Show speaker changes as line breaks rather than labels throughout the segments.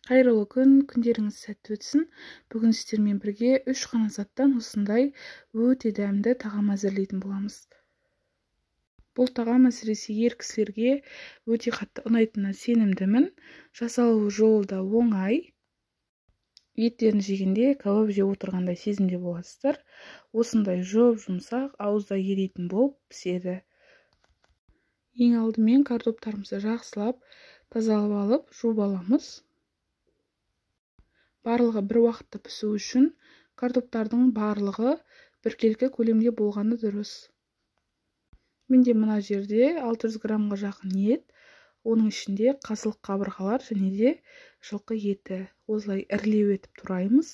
Қайырлы күн, күндеріңіз сәтті өтсін. Бүгін сіздермен бірге 3 қана заттан осындай өте дәмді тағам әзірлейтін боламыз. Бұл тағам әсіресе ер кісілерге өте қатты ұнайтынына сенімдімін. Жасалу жолы да оңай. Еттерін жегенде кәуап жеп отырғандай сезімде боласыздар. Осындай жұмсақ, ауызда еритін болып піседі. Ең алдымен картоптарымызды жақсылап тазалап алып, жуып аламыз. Барлығы бір уақытта пісу үшін картоптардың барлығы біркелкі көлемде болғаны дұрыс. Менде мына жерде 600 граммға жақын ет, оның ішінде қасылық қабырғалар және де жылқы еті. Осылай ірілеу етіп тураймыз.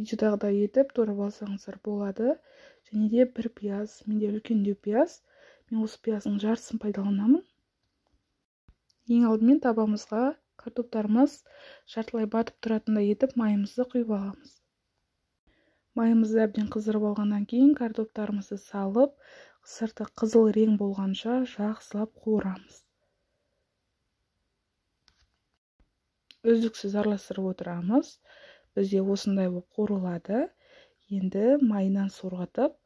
Видеодағыдай етіп турап алсаңыздар болады. Және де бір пияз, менде үлкендеу пияз. Мен осы пияздың жартысын пайдаланамын. Ең алдымен табамызға картоптарымыз жартылай батып тұратындай етіп майымызды құйып аламыз. Майымызды әбден қыздырып алғаннан кейін картоптарымызды салып, сырты қызыл рең болғанша жақсылап қуырамыз. Үздіксіз араластырып отырамыз. Бізде осындай болып қуырылады. Енді майынан сорғытып,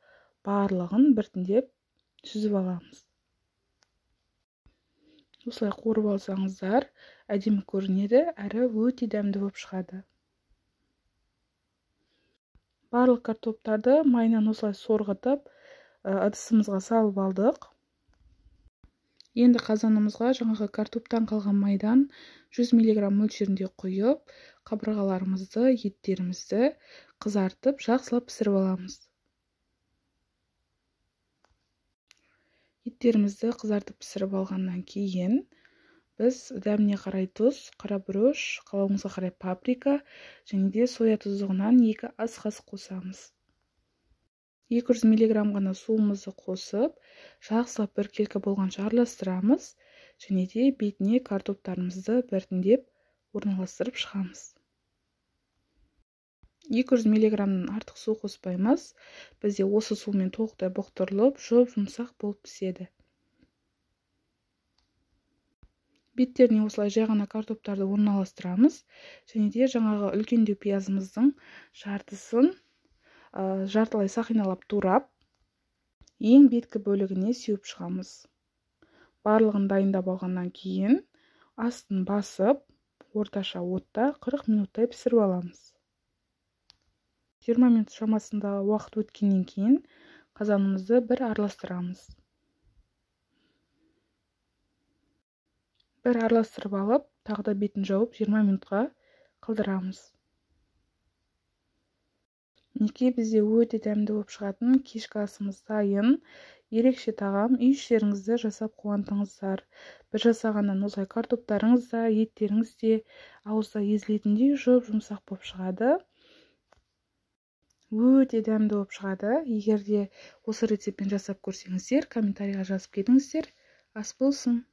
барлығын біртіндеп сүзіп аламыз. Осылай қуырып алсаңыздар, әдемі көрінеді, әрі өте дәмді болып шығады. Барлық картоптарды майынан осылай сорғытып, ыдысымызға салып алдық. Енді қазанымызға жаңағы картоптан қалған майдан 100 мг мөлшерінде құйып, қабырғаларымызды, еттерімізді қызартып, жақсылап пісіріп аламыз. Еттерімізді қызартып пісіріп алғаннан кейін біз дәміне қарай тұз, қарабүріш, қалауыңызға қарай паприка және де соя тұздығынан 2 ас қасық қосамыз. 200 мг ғана суымызды қосып, жақсылап біркелкі болғанша араластырамыз және де бетіне картоптарымызды біртіндеп орналастырып шығамыз. 200 мг-нан артық су қоспаймыз. Бізде осы сумен толықтай бұқтырылып, жұмсақ болып піседі. Беттеріне осылай жай ғана картоптарды орналастырамыз және де жаңағы үлкендеу пиязымыздың жартысын жартылай сақиналап турап, ең беткі бөлігіне сеуіп шығамыз. Барлығын дайындап алғаннан кейін астын басып, орташа отта 40 минуттай пісіріп аламыз. 20 минут шамасында уақыт өткеннен кейін қазанымызды бір араластырамыз. Бір араластырып алып, тағы да бетін жауып 20 минутқа қалдырамыз. Неке бізде өте дәмді болып шығатын кешкі асымыз дайын. Ерекше тағам, үй іштеріңізді жасап қуантыңыздар. Бір жасағаннан осылай картоптарыңыз да, еттеріңіз де ауызда езілетіндей жұмсақ болып шығады. Өте дәмді болып шығады. Егер де осы рецептпен жасап көрсеңіздер, комментарийға жазып кетіңіздер. Ас болсын!